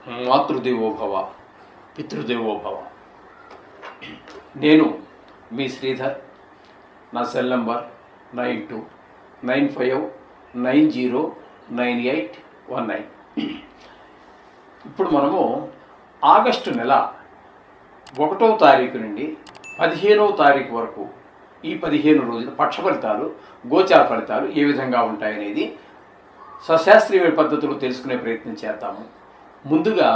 మాతృదేవోభవ పితృదేవోభవ. నేను మీ శ్రీధర్. నా cell number 9295909819. ఇప్పుడు మనము ఆగస్టు నెల 1వ తారీఖు నుండి 15వ తారీఖు వరకు ఈ 15 రోజుల పక్ష ఫలితాలు, గోచార ఫలితాలు ఏ విధంగా ఉంటాయనేది సశాస్త్రీయ పద్ధతులు తెలుసుకునే ప్రయత్నం చేద్దాము. ముందుగా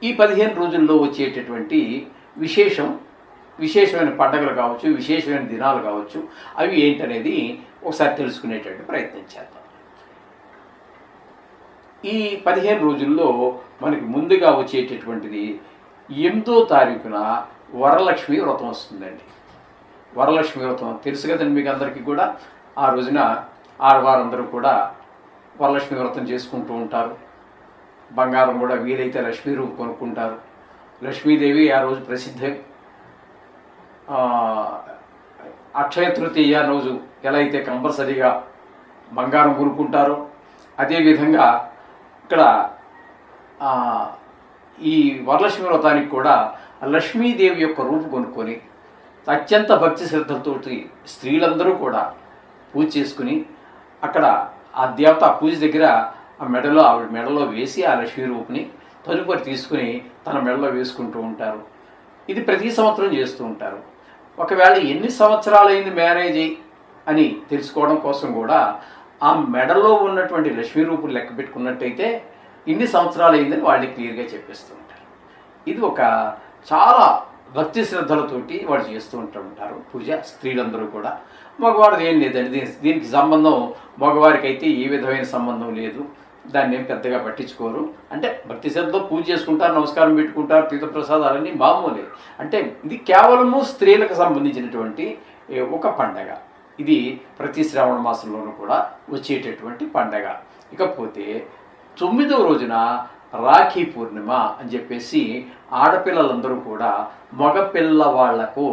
ఈ 15 రోజుల్లో వచ్చేటటువంటి విశేషమైన పండుగలు కావచ్చు, విశేషమైన దినాలు కావచ్చు, అవి ఏంటనేది ఒకసారి తెలుసుకునేటటువంటి ప్రయత్నం చేద్దాం. ఈ 15 రోజుల్లో మనకి ముందుగా వచ్చేటటువంటిది 8వ తారీఖున వరలక్ష్మి వ్రతం వస్తుందండి. వరలక్ష్మి వ్రతం తెలుసు కదండి మీకు అందరికీ కూడా. ఆ రోజున ఆడవారందరూ కూడా వరలక్ష్మి వ్రతం చేసుకుంటూ ఉంటారు. బంగారం కూడా వీలైతే లక్ష్మీ రూపు కొనుక్కుంటారు. లక్ష్మీదేవి ఆ రోజు ప్రసిద్ధం. అక్షయ తృతీయ రోజు ఎలా అయితే కంపల్సరీగా బంగారం కొనుక్కుంటారో, అదేవిధంగా ఇక్కడ ఈ వరలక్ష్మి వ్రతానికి కూడా లక్ష్మీదేవి యొక్క రూపు కొనుక్కొని అత్యంత భక్తి శ్రద్ధలతోటి స్త్రీలందరూ కూడా పూజ చేసుకుని అక్కడ ఆ దేవత పూజ దగ్గర ఆవిడ మెడలో వేసి ఆ లక్ష్మీ రూపుని తదుపరి తీసుకుని తన మెడలో వేసుకుంటూ ఉంటారు. ఇది ప్రతి సంవత్సరం చేస్తూ ఉంటారు. ఒకవేళ ఎన్ని సంవత్సరాలైంది మ్యారేజ్ అని తెలుసుకోవడం కోసం కూడా ఆ మెడలో ఉన్నటువంటి లక్ష్మీ రూపుని లెక్క పెట్టుకున్నట్టయితే ఇన్ని సంవత్సరాలు అయిందని వాళ్ళు క్లియర్గా చెప్పేస్తూ ఉంటారు. ఇది ఒక చాలా భక్తి శ్రద్ధలతోటి వాళ్ళు చేస్తూ ఉంటారు పూజ, స్త్రీలందరూ కూడా. మగవాడిది ఏం లేదండి, దీనికి సంబంధం మగవారికి అయితే ఏ విధమైన సంబంధం లేదు. దాన్ని ఏం పెద్దగా పట్టించుకోరు. అంటే భక్తి శ్రద్ధతో పూజ చేసుకుంటారు, నమస్కారం పెట్టుకుంటారు, తీర్థప్రసాదాలన్నీ మామూలే. అంటే ఇది కేవలము స్త్రీలకు సంబంధించినటువంటి ఒక పండగ. ఇది ప్రతి శ్రావణ మాసంలోనూ కూడా వచ్చేటటువంటి పండగ. ఇకపోతే 9వ రోజున రాఖీ పూర్ణిమ అని చెప్పేసి ఆడపిల్లలందరూ కూడా మగపిల్ల వాళ్లకు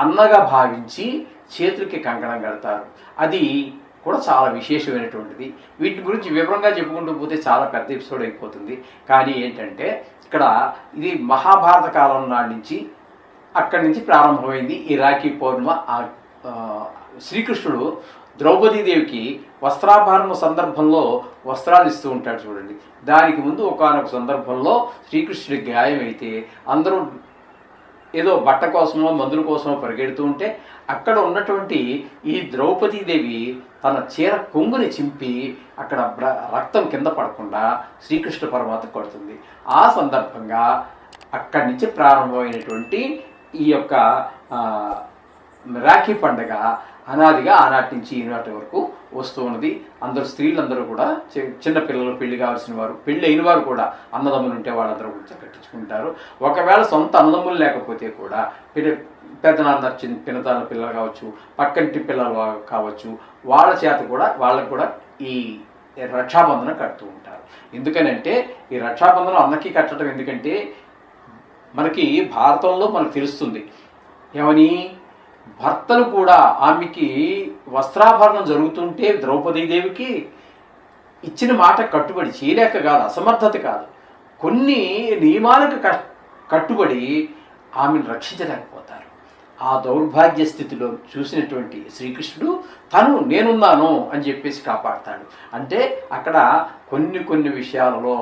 అన్నగా భావించి చేతులకి కంకణం కడతారు. అది కూడా చాలా విశేషమైనటువంటిది. వీటి గురించి వివరంగా చెప్పుకుంటూ పోతే చాలా పెద్ద ఎపిసోడ్ అయిపోతుంది. కానీ ఏంటంటే ఇక్కడ ఇది మహాభారత కాలం నాటి నుంచి అక్కడి నుంచి ప్రారంభమైంది ఈ రాఖీ పౌర్ణిమ. శ్రీకృష్ణుడు ద్రౌపదీదేవికి వస్త్రాభరణ సందర్భంలో వస్త్రాలు ఇస్తూ ఉంటాడు చూడండి. దానికి ముందు ఒకానొక సందర్భంలో శ్రీకృష్ణుడికి గాయం అయితే అందరూ ఏదో బట్ట కోసమో మందుల కోసమో పరిగెడుతూ ఉంటే అక్కడ ఉన్నటువంటి ఈ ద్రౌపదీదేవి తన చీర కొంగుని చింపి అక్కడ రక్తం కింద పడకుండా శ్రీకృష్ణ పరమాత్మ కొడుతుంది. ఆ సందర్భంగా అక్కడి నుంచి ప్రారంభమైనటువంటి ఈ యొక్క రాఖీ పండుగ అనాదిగా ఆనాటి నుంచి ఈనాటి వరకు వస్తూ ఉన్నది. అందరూ స్త్రీలందరూ కూడా చిన్నపిల్లలు, పెళ్లి కావాల్సిన వారు, పెళ్ళి అయిన వారు కూడా అన్నదమ్ములు ఉంటే వాళ్ళందరూ కూడా కట్టించుకుంటారు. ఒకవేళ సొంత అన్నదమ్ములు లేకపోతే కూడా పెద్దనాన్న పినతాల పిల్లలు కావచ్చు, పక్కంటి పిల్లలు కావచ్చు, వాళ్ళ చేత కూడా వాళ్ళకు కూడా ఈ రక్షాబంధనం కడుతూ ఉంటారు. ఎందుకనంటే ఈ రక్షాబంధనం అన్నకి కట్టడం ఎందుకంటే మనకి భారతంలో మనకు తెలుస్తుంది ఏమని, భర్తలు కూడా ఆమెకి వస్త్రాభరణం జరుగుతుంటే ద్రౌపదీదేవికి ఇచ్చిన మాట కట్టుబడి చేయలేక కాదు, అసమర్థత కాదు, కొన్ని నియమాలకు కట్టుబడి ఆమెను రక్షించలేకపోతారు. ఆ దౌర్భాగ్య స్థితిలో చూసినటువంటి శ్రీకృష్ణుడు తను నేనున్నాను అని చెప్పేసి కాపాడతాడు. అంటే అక్కడ కొన్ని విషయాలలో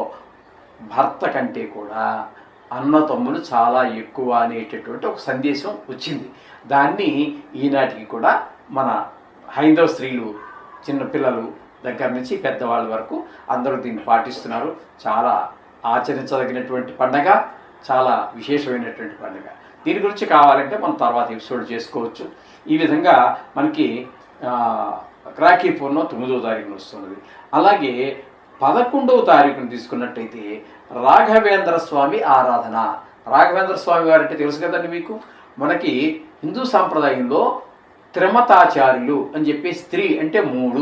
భర్త కంటే కూడా అన్న తమ్ములు చాలా ఎక్కువ అనేటటువంటి ఒక సందేశం వచ్చింది. దాన్ని ఈనాటికి కూడా మన హైందవ స్త్రీలు, చిన్నపిల్లలు దగ్గర నుంచి పెద్దవాళ్ళ వరకు అందరూ దీన్ని పాటిస్తున్నారు. చాలా ఆచరించదగినటువంటి పండగ, చాలా విశేషమైనటువంటి పండుగ. దీని గురించి కావాలంటే మనం తర్వాత ఎపిసోడ్ చేసుకోవచ్చు. ఈ విధంగా మనకి రాఖీ పూర్ణిమ 9వ తారీఖున వస్తున్నది. అలాగే 11వ తారీఖున తీసుకున్నట్టయితే రాఘవేంద్ర స్వామి ఆరాధన. రాఘవేంద్ర స్వామి వారు అంటే తెలుసు కదండి మీకు. మనకి హిందూ సాంప్రదాయంలో త్రిమతాచార్యులు అని చెప్పి స్త్రీ అంటే మూడు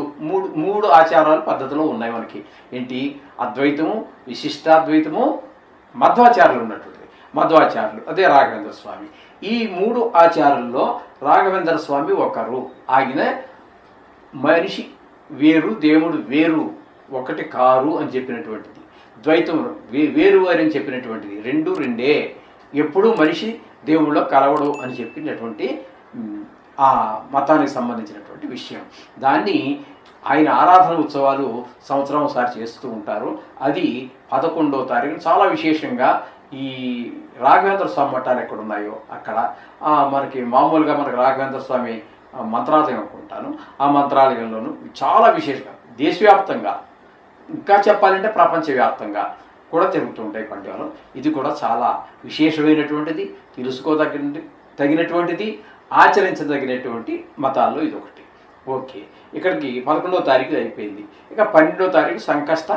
ఆచారాలు పద్ధతిలో ఉన్నాయి మనకి. ఏంటి? అద్వైతము, విశిష్టాద్వైతము, మధ్వాచార్యులు ఉన్నటువంటి మధ్వాచార్యులు, అదే రాఘవేంద్ర స్వామి. ఈ 3 ఆచారాల్లో రాఘవేంద్ర స్వామి ఒకరు. ఆయన మనిషి వేరు, దేవుడు వేరు ఒకటి కారు అని చెప్పినటువంటిది, ద్వైతం వేరు అని చెప్పినటువంటిది, రెండు రెండే, ఎప్పుడూ మనిషి దేవుళ్ళో కలవడు అని చెప్పినటువంటి ఆ మతానికి సంబంధించినటువంటి విషయం. దాన్ని ఆయన ఆరాధన ఉత్సవాలు సంవత్సరం ఒకసారి చేస్తూ ఉంటారు. అది 11వ తారీఖు చాలా విశేషంగా ఈ రాఘవేంద్ర స్వామి మఠాలు ఎక్కడ ఉన్నాయో అక్కడ మనకి మామూలుగా మనకి రాఘవేంద్ర స్వామి మంత్రాలయం అనుకుంటాను, ఆ మంత్రాలయంలోనూ చాలా విశేషంగా దేశవ్యాప్తంగా, ఇంకా చెప్పాలంటే ప్రపంచవ్యాప్తంగా కూడా జరుగుతూ ఉంటాయి పండుగలు. ఇది కూడా చాలా విశేషమైనటువంటిది, తగినటువంటిది, ఆచరించదగినటువంటి మతాల్లో ఇది ఒకటి. ఓకే, ఇక్కడికి 11వ తారీఖు అయిపోయింది. ఇక 12వ తారీఖు సంకష్ట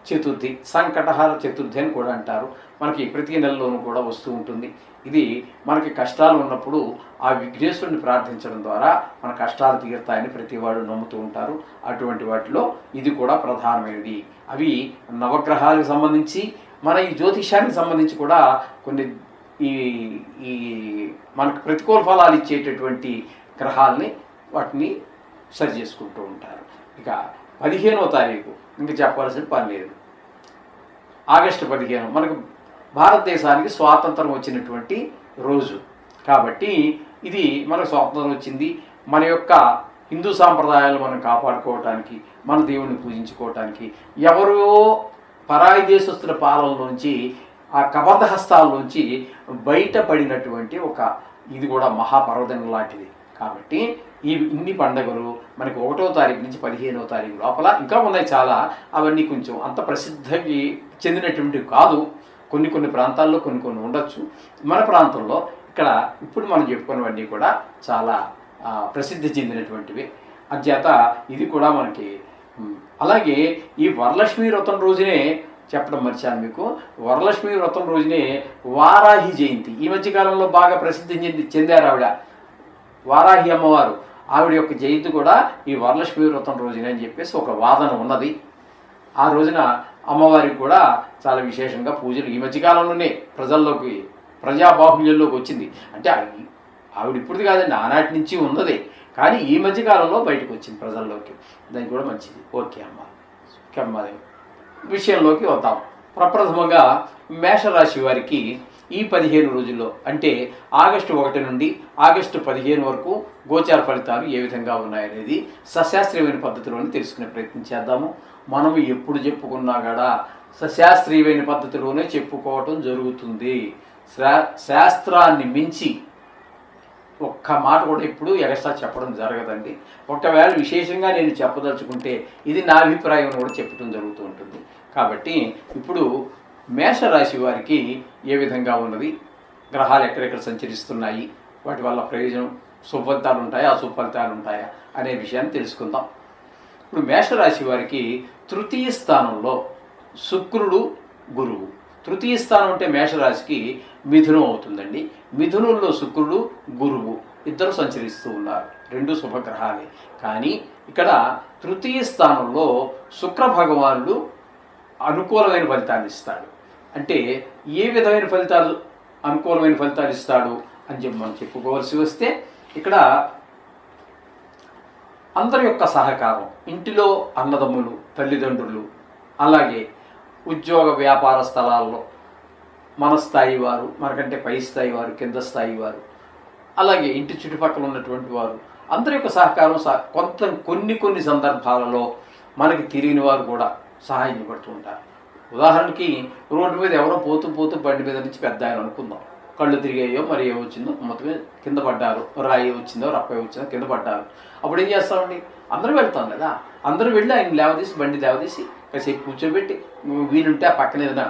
చతుర్థి, సంకటహార చతుర్థి అని కూడా అంటారు. మనకి ప్రతి నెలలోనూ కూడా వస్తూ ఉంటుంది. ఇది మనకి కష్టాలు ఉన్నప్పుడు ఆ విఘ్నేశ్వరుని ప్రార్థించడం ద్వారా మన కష్టాలు తీరుతాయని ప్రతి వాడు నమ్ముతూ ఉంటారు. అటువంటి వాటిలో ఇది కూడా ప్రధానమైనది. అవి నవగ్రహాలకు సంబంధించి, మన ఈ జ్యోతిషానికి సంబంధించి కూడా కొన్ని ఈ మనకు ప్రతికూల ఫలాలు ఇచ్చేటటువంటి గ్రహాలని వాటిని సరి చేసుకుంటూ ఉంటారు. ఇక 15వ తారీఖు ఇంకా చెప్పాల్సిన పని లేదు. ఆగస్టు 15 మనకు భారతదేశానికి స్వాతంత్రం వచ్చినటువంటి రోజు కాబట్టి ఇది మనకు స్వాతంత్రం వచ్చింది. మన యొక్క హిందూ సాంప్రదాయాలు మనం కాపాడుకోవటానికి, మన దేవుణ్ణి పూజించుకోవటానికి, ఎవరో పరాయి దేశస్తుల పాలనలోంచి, ఆ కబంధ హస్తాల్లోంచి బయటపడినటువంటి ఇది కూడా మహాపర్వదినం లాంటిది. కాబట్టి ఇన్ని పండుగలు మనకి 1వ తారీఖు నుంచి 15వ తారీఖు లోపల ఇంకా ఉన్నాయి చాలా. అవన్నీ కొంచెం అంత ప్రసిద్ధికి చెందినటువంటివి కాదు. కొన్ని ప్రాంతాల్లో కొన్ని ఉండొచ్చు. మన ప్రాంతంలో ఇక్కడ ఇప్పుడు మనం చెప్పుకున్నవన్నీ కూడా చాలా ప్రసిద్ధి చెందినటువంటివి. అంచేత ఇది కూడా మనకి. అలాగే ఈ వరలక్ష్మి వ్రతం రోజునే చెప్పడం మర్చాను మీకు. వరలక్ష్మి వ్రతం రోజునే వారాహి జయంతి. ఈ మధ్యకాలంలో బాగా ప్రసిద్ధి చెందారు ఆవిడ, వారాహి అమ్మవారు. ఆవిడ యొక్క జయంతి కూడా ఈ వరలక్ష్మి వ్రతం రోజునే అని చెప్పేసి ఒక వాదన ఉన్నది. ఆ రోజున అమ్మవారికి కూడా చాలా విశేషంగా పూజలు ఈ మధ్యకాలంలోనే ప్రజాబాహుల్యంలోకి వచ్చింది. అంటే ఆవిడ ఇప్పుడు కాదండి, ఆనాటి నుంచి ఉన్నదే, కానీ ఈ మధ్యకాలంలో బయటకు వచ్చింది ప్రజల్లోకి. దానికి కూడా మంచిది. ఓకే అమ్మ, విషయంలోకి వద్దాం. ప్రప్రథమంగా మేషరాశి వారికి ఈ 15 రోజుల్లో, అంటే ఆగస్టు 1 నుండి ఆగస్టు 15 వరకు గోచార ఫలితాలు ఏ విధంగా ఉన్నాయనేది సశాస్త్రీయమైన పద్ధతిలోనే తెలుసుకునే ప్రయత్నం చేద్దాము. మనం ఎప్పుడు చెప్పుకున్నా కూడా సశాస్త్రీయమైన పద్ధతిలోనే చెప్పుకోవటం జరుగుతుంది. శాస్త్రాన్ని మించి ఒక్క మాట కూడా ఇప్పుడు ఎక్స్ట్రా చెప్పడం జరగదండి. ఒకవేళ విశేషంగా నేను చెప్పదలుచుకుంటే ఇది నా అభిప్రాయం కూడా చెప్పడం జరుగుతూ ఉంటుంది. కాబట్టి ఇప్పుడు మేషరాశి వారికి ఏ విధంగా ఉన్నది, గ్రహాలు ఎక్కడెక్కడ సంచరిస్తున్నాయి, వాటి వల్ల ప్రయోజనం, సుఫలితాలు ఉంటాయా, అశుభఫలితాలు ఉంటాయా అనే విషయాన్ని తెలుసుకుందాం. ఇప్పుడు మేషరాశి వారికి 3వ స్థానంలో శుక్రుడు, గురువు. 3వ స్థానం అంటే మేషరాశికి మిథునం అవుతుందండి. మిథునంలో శుక్రుడు, గురువు ఇద్దరు సంచరిస్తూ ఉన్నారు. 2 శుభగ్రహాలే. కానీ ఇక్కడ 3వ స్థానంలో శుక్ర భగవానుడు అనుకూలమైన ఫలితాన్ని ఇస్తాడు. అంటే ఏ విధమైన ఫలితాలు, అనుకూలమైన ఫలితాలు ఇస్తాడు అని చెప్పి మనం చెప్పుకోవాల్సి వస్తే, ఇక్కడ అందరి యొక్క సహకారం, ఇంటిలో అన్నదమ్ములు, తల్లిదండ్రులు, అలాగే ఉద్యోగ వ్యాపార స్థలాల్లో మన స్థాయి వారు, మనకంటే పై స్థాయి వారు, కింద స్థాయి వారు, అలాగే ఇంటి చుట్టుపక్కల ఉన్నటువంటి వారు, అందరి యొక్క సహకారం కొన్ని సందర్భాలలో మనకి తెలియని వారు కూడా సహాయం పడుతూ ఉంటారు. ఉదాహరణకి రోడ్డు మీద ఎవరో పోతూ బండి మీద నుంచి పెద్ద ఆయన అనుకుందాం, కళ్ళు తిరిగాయో మరి ఏమొచ్చిందో మొత్తం కింద పడ్డారు, రాయి వచ్చిందో రప్పాయి వచ్చిందో కింద పడ్డారు. అప్పుడు ఏం చేస్తామండి, అందరూ వెళ్తాం కదా, అందరూ వెళ్ళి ఆయన లేవదీసి, బండి లేవదీసి కాసేపు కూర్చోబెట్టి, వీలుంటే ఆ పక్కన ఏదైనా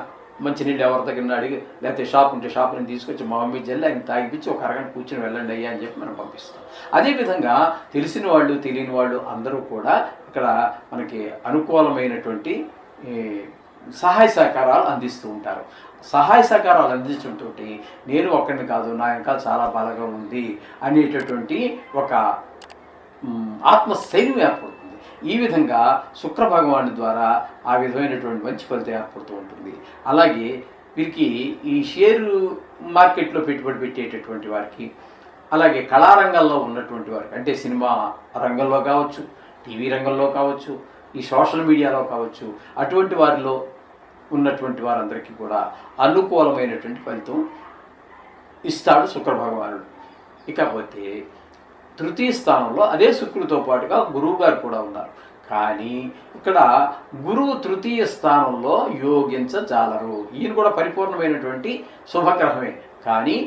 మంచినీళ్ళు ఎవరి దగ్గర అడిగి, లేకపోతే షాప్ ఉంటే షాప్ని తీసుకొచ్చి మా మమ్మీ జల్లి ఆయన తాగిపించి ఒక అరగంట కూర్చొని వెళ్ళండి అయ్యా అని చెప్పి మనం పంపిస్తాం. అదేవిధంగా తెలిసిన వాళ్ళు, తెలియని వాళ్ళు అందరూ కూడా ఇక్కడ మనకి అనుకూలమైనటువంటి సహాయ సహకారాలు అందిస్తూ ఉంటారు. సహాయ సహకారాలు అందించడంతో నేను ఒక్కడిని కాదు, నా ఇంకా చాలా బలంగా ఉంది అనేటటువంటి ఒక ఆత్మస్థైర్యం ఏర్పడుతుంది. ఈ విధంగా శుక్ర భగవాను ద్వారా ఆ విధమైనటువంటి మంచి ఫలితం ఏర్పడుతూ ఉంటుంది. అలాగే వీరికి ఈ షేరు మార్కెట్లో పెట్టుబడి పెట్టేటటువంటి వారికి, అలాగే కళారంగంలో ఉన్నటువంటి వారికి, అంటే సినిమా రంగంలో కావచ్చు, టీవీ రంగంలో కావచ్చు, ఈ సోషల్ మీడియాలో కావచ్చు, అటువంటి వారిలో ఉన్నటువంటి వారందరికీ కూడా అనుకూలమైనటువంటి ఫలితం ఇస్తాడు శుక్ర భగవానుడు. ఇకపోతే తృతీయ స్థానంలో అదే శుక్రుడితో పాటుగా గురువు గారు కూడా ఉన్నారు. కానీ ఇక్కడ గురువు తృతీయ స్థానంలో యోగించజాలరు. ఈయన కూడా పరిపూర్ణమైనటువంటి శుభగ్రహమే. కానీ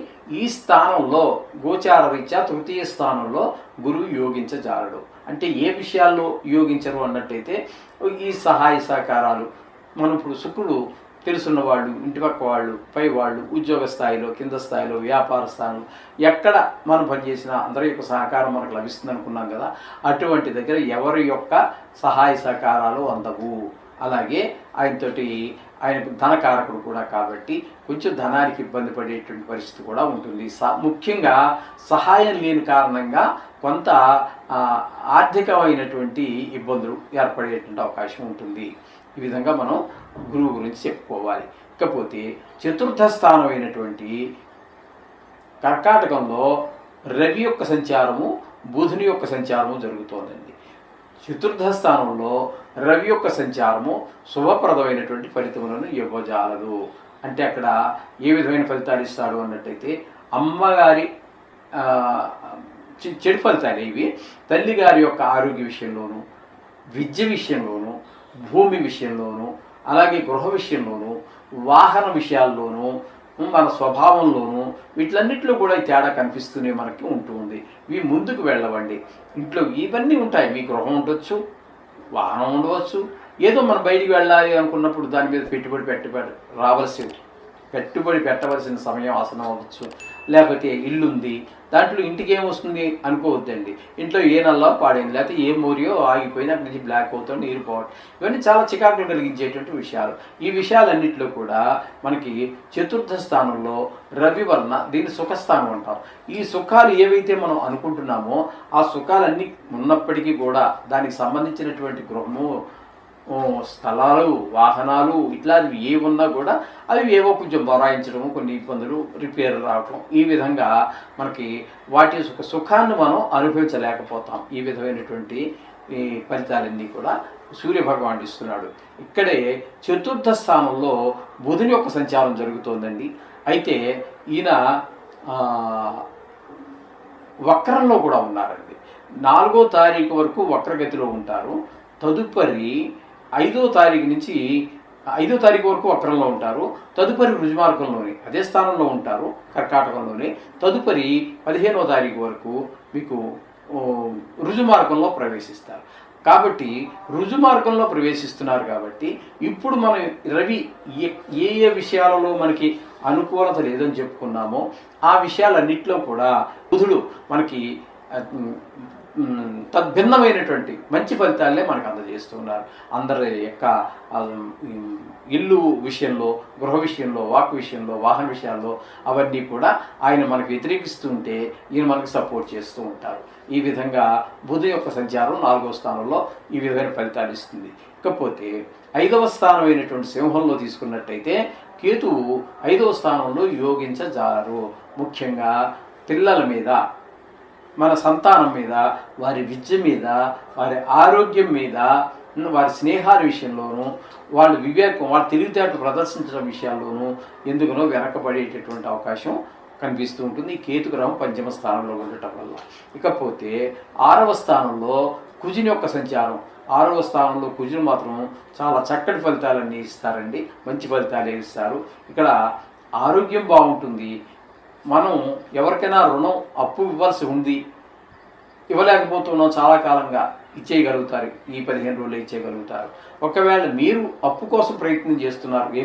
ఈ స్థానంలో గోచార రీత్యా తృతీయ స్థానంలో గురువు యోగించజాలడు. అంటే ఏ విషయాల్లో యోగించరు అన్నట్టయితే ఈ సహాయ సహకారాలు, మనం ఇప్పుడు శుక్రుడు తెలుసున్న వాళ్ళు, ఇంటి పక్క వాళ్ళు, పై వాళ్ళు, ఉద్యోగ స్థాయిలో, కింద స్థాయిలో, వ్యాపార స్థానంలో ఎక్కడ మనం పనిచేసినా అందరి యొక్క సహకారం మనకు లభిస్తుంది అనుకున్నాం కదా. అటువంటి దగ్గర ఎవరి యొక్క సహాయ సహకారాలు అందవు. అలాగే ఆయనకు ధనకారకుడు కూడా కాబట్టి కొంచెం ధనానికి ఇబ్బంది పడేటువంటి పరిస్థితి కూడా ఉంటుంది. ముఖ్యంగా సహాయం లేని కారణంగా కొంత ఆర్థికమైనటువంటి ఇబ్బందులు ఏర్పడేటువంటి అవకాశం ఉంటుంది. ఈ విధంగా మనం గురువు గురించి చెప్పుకోవాలి. ఇకపోతే చతుర్థ స్థానం అయినటువంటి కర్కాటకంలో రవి యొక్క సంచారము, బుధుని యొక్క సంచారము జరుగుతోందండి. చతుర్థ స్థానంలో రవి యొక్క సంచారము శుభప్రదమైనటువంటి ఫలితములను ఇవ్వజాలదు. అంటే అక్కడ ఏ విధమైన ఫలితాలు ఇస్తాడు అన్నట్టయితే అమ్మగారి చెడు ఫలితాలు ఇవి. తల్లిగారి యొక్క ఆరోగ్య విషయంలోనూ, విద్య విషయంలోనూ, భూమి విషయంలోనూ, అలాగే గృహ విషయంలోనూ, వాహన విషయాల్లోనూ, మన స్వభావంలోనూ వీటిలన్నింటిలో కూడా ఈ తేడా కనిపిస్తూనే మనకి ఉంటుంది. ఇవి ముందుకు వెళ్ళవండి. ఇంట్లో ఇవన్నీ ఉంటాయి. మీ గృహం ఉండొచ్చు, వాహనం ఉండవచ్చు. ఏదో మనం బయటికి వెళ్ళాలి అనుకున్నప్పుడు దాని మీద పెట్టుబడి పెట్టవలసిన సమయం ఆసనం అవ్వచ్చు. లేకపోతే ఇల్లు ఉంది, దాంట్లో ఇంటికి ఏమొస్తుంది అనుకోవద్దండి. ఇంట్లో ఏ నల్లా పాడైంది, లేకపోతే ఏ మోరియో ఆగిపోయింది, అక్కడి నుంచి బ్లాక్ అవుతుంది, నీరు పోవడం, ఇవన్నీ చాలా చికాకులు కలిగించేటువంటి విషయాలు. ఈ విషయాలన్నింటిలో కూడా మనకి చతుర్థ స్థానంలో రవి వలన దీన్ని సుఖస్థానం అంటాం. ఈ సుఖాలు ఏవైతే మనం అనుకుంటున్నామో ఆ సుఖాలన్నీ ఉన్నప్పటికీ కూడా దానికి సంబంధించినటువంటి గృహము, స్థలాలు, వాహనాలు ఇట్లాంటివి ఏ ఉన్నా కూడా అవి ఏవో కొంచెం బొరాయించడము, కొన్ని ఇబ్బందులు, రిపేర్ రావటం, ఈ విధంగా మనకి వాటి సుఖాన్ని మనం అనుభవించలేకపోతాం. ఈ విధమైనటువంటి ఈ ఫలితాలన్నీ కూడా సూర్యభగవానుడు ఇస్తున్నాడు. ఇక్కడే చతుర్థ స్థానంలో బుధుని యొక్క సంచారం జరుగుతోందండి. అయితే ఈయన వక్రంలో కూడా ఉన్నారండి. 4వ తారీఖు వరకు వక్రగతిలో ఉంటారు. తదుపరి 5వ తారీఖు నుంచి 5వ తారీఖు వరకు వక్రంలో ఉంటారు. తదుపరి రుజుమార్గంలోనే అదే స్థానంలో ఉంటారు, కర్కాటకంలోనే. తదుపరి 15వ తారీఖు వరకు మీకు రుజుమార్గంలో ప్రవేశిస్తారు. కాబట్టి రుజుమార్గంలో ప్రవేశిస్తున్నారు కాబట్టి ఇప్పుడు మనం రవి ఏ ఏ విషయాలలో మనకి అనుకూలత లేదని చెప్పుకున్నామో ఆ విషయాలన్నింటిలో కూడా బుధుడు మనకి తద్భిన్నమైనటువంటి మంచి ఫలితాలనే మనకు అందజేస్తున్నారు. అందరి యొక్క ఇల్లు విషయంలో, గృహ విషయంలో, వాక్ విషయంలో, వాహన విషయాల్లో అవన్నీ కూడా ఆయన మనకు వ్యతిరేకిస్తుంటే ఈయన మనకు సపోర్ట్ చేస్తూ ఉంటారు. ఈ విధంగా బుధ యొక్క సంచారం 4వ స్థానంలో ఈ విధమైన ఫలితాలు ఇస్తుంది. ఇకపోతే 5వ స్థానం అయినటువంటి సింహంలో తీసుకున్నట్టయితే కేతువు 5వ స్థానంలో యోగించజాలరు. ముఖ్యంగా పిల్లల మీద, మన సంతానం మీద, వారి విద్య మీద, వారి ఆరోగ్యం మీద, వారి స్నేహాల విషయంలోనూ, వాళ్ళ వివేకం, వాళ్ళ తెలివితేటలు ప్రదర్శించడం విషయాల్లోనూ ఎందుకునో వెనకబడేటటువంటి అవకాశం కనిపిస్తూ ఉంటుంది కేతు గ్రహం 5వ స్థానంలో ఉండటం వల్ల. ఇకపోతే 6వ స్థానంలో కుజుని యొక్క సంచారం. 6వ స్థానంలో కుజుని మాత్రం చాలా చక్కటి ఫలితాలన్నీ ఇస్తారండి, మంచి ఫలితాలే ఇస్తారు. ఇక్కడ ఆరోగ్యం బాగుంటుంది. మనం ఎవరికైనా రుణం అప్పు ఇవ్వాల్సి ఉంది, ఇవ్వలేకపోతున్నాం, చాలా కాలంగా ఇచ్చేయగలుగుతారు. ఈ 15 రోజులు ఇచ్చేయగలుగుతారు. ఒకవేళ మీరు అప్పు కోసం ప్రయత్నం చేస్తున్నారు, ఏ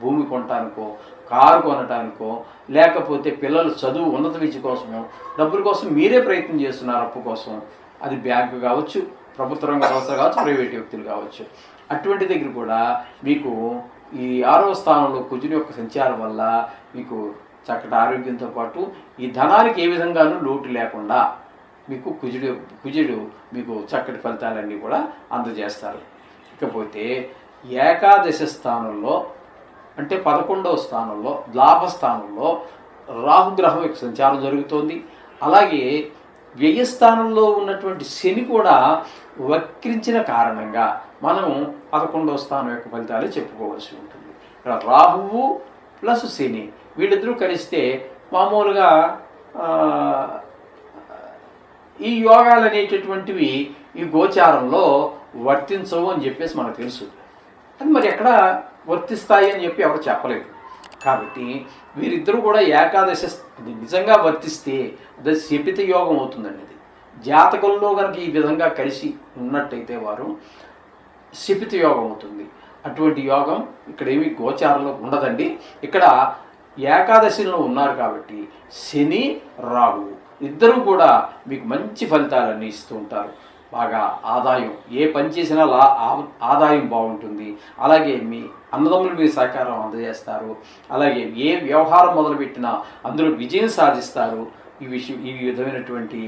భూమి కొనటానికో, కారు కొనటానికో, లేకపోతే పిల్లల చదువు, ఉన్నత విద్య కోసమో, డబ్బుల కోసం మీరే ప్రయత్నం చేస్తున్నారు అప్పు కోసం, అది బ్యాంకు కావచ్చు, ప్రభుత్వ రంగ సంస్థ కావచ్చు, ప్రైవేట్ వ్యక్తులు కావచ్చు, అటువంటి దగ్గర కూడా మీకు ఈ 6వ స్థానంలో కుజుని యొక్క సంచారం వల్ల మీకు చక్కటి ఆరోగ్యంతో పాటు ఈ ధనానికి ఏ విధంగానూ లోటు లేకుండా మీకు కుజుడు మీకు చక్కటి ఫలితాలన్నీ కూడా అందజేస్తారు. ఇకపోతే ఏకాదశ స్థానంలో అంటే 11వ స్థానంలో లాభస్థానంలో రాహుగ్రహం యొక్క సంచారం జరుగుతోంది. అలాగే వ్యయస్థానంలో ఉన్నటువంటి శని కూడా వక్రించిన కారణంగా మనం 11వ స్థానం యొక్క ఫలితాలే చెప్పుకోవాల్సి ఉంటుంది. ఇక్కడ రాహువు ప్లస్ శని వీళ్ళిద్దరూ కలిస్తే మామూలుగా ఈ యోగాలు అనేటటువంటివి ఈ గోచారంలో వర్తించవు అని చెప్పేసి మనకు తెలుసు. అది మరి ఎక్కడ వర్తిస్తాయి అని చెప్పి ఎవరు చెప్పలేదు. కాబట్టి వీరిద్దరూ కూడా ఏకాదశి నిజంగా వర్తిస్తే అది శపిత యోగం అవుతుందండి. అది జాతకంలో కనుక ఈ విధంగా కలిసి ఉన్నట్టయితే వారు శపిత యోగం అవుతుంది. అటువంటి యోగం ఇక్కడ ఏమి గోచారంలో ఉండదండి. ఇక్కడ ఏకాదశిలో ఉన్నారు కాబట్టి శని రాహువు ఇద్దరూ కూడా మీకు మంచి ఫలితాలన్నీ ఇస్తూ ఉంటారు. బాగా ఆదాయం, ఏ పని చేసినా ఆదాయం బాగుంటుంది. అలాగే మీ అన్నదమ్ములు మీ సహకారం అందజేస్తారు. అలాగే ఏ వ్యవహారం మొదలుపెట్టినా అందులో విజయం సాధిస్తారు. ఈ విధమైనటువంటి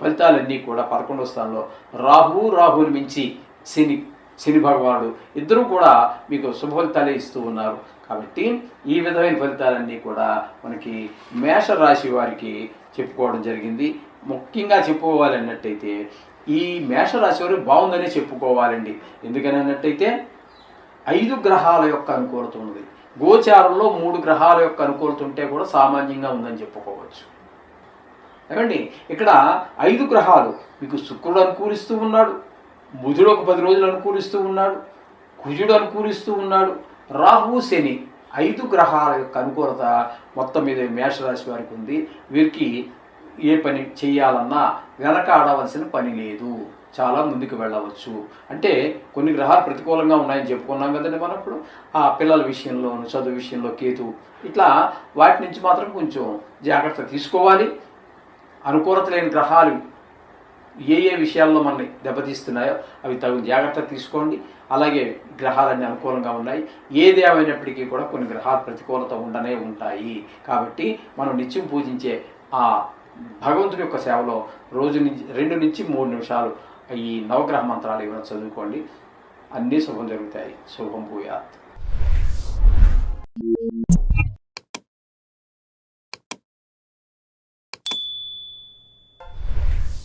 ఫలితాలన్నీ కూడా 11వ స్థానంలో రాహువుని మించి శని భగవానుడు ఇద్దరూ కూడా మీకు శుభ ఫలితాలే ఇస్తూ ఉన్నారు. కాబట్టి ఈ విధమైన ఫలితాలన్నీ కూడా మనకి మేషరాశి వారికి చెప్పుకోవడం జరిగింది. ముఖ్యంగా చెప్పుకోవాలి అన్నట్టయితే ఈ మేషరాశి వారు బాగుందనే చెప్పుకోవాలండి. ఎందుకని అన్నట్టయితే 5 గ్రహాల యొక్క అనుకూలత ఉంది. గోచారంలో 3 గ్రహాల యొక్క అనుకూలత ఉంటే కూడా సామాన్యంగా ఉందని చెప్పుకోవచ్చు. ఏమండి ఇక్కడ 5 గ్రహాలు మీకు శుక్రుడు అనుకూలిస్తూ ఉన్నాడు, బుధుడు ఒక 10 రోజులు అనుకూలిస్తూ ఉన్నాడు, కుజుడు అనుకూలిస్తూ ఉన్నాడు, రాహు శని 5 గ్రహాల యొక్క అనుకూలత మొత్తం మీద మేషరాశి వారికి ఉంది. వీరికి ఏ పని చేయాలన్నా వెనక ఆడవలసిన పని లేదు, చాలా ముందుకు వెళ్ళవచ్చు. అంటే కొన్ని గ్రహాలు ప్రతికూలంగా ఉన్నాయని చెప్పుకున్నాం కదండి మనం. ఇప్పుడు ఆ పిల్లల విషయంలో, చదువు విషయంలో కేతు, ఇట్లా వాటి నుంచి మాత్రం కొంచెం జాగ్రత్త తీసుకోవాలి. అనుకూలత లేని గ్రహాలు ఏ విషయాల్లో మనల్ని దెబ్బతీస్తున్నాయో అవి తగు జాగ్రత్త తీసుకోండి. అలాగే గ్రహాలన్నీ అనుకూలంగా ఉన్నాయి. ఏది ఏమైనప్పటికీ కూడా కొన్ని గ్రహాలు ప్రతికూలత ఉండనే ఉంటాయి. కాబట్టి మనం నిత్యం పూజించే ఆ భగవంతుడి యొక్క సేవలో రోజు నుంచి 2 నుంచి 3 నిమిషాలు ఈ నవగ్రహ మంత్రాలు ఏమైనా చదువుకోండి. అన్నీ శుభం జరుగుతాయి. శుభం భూయాత్.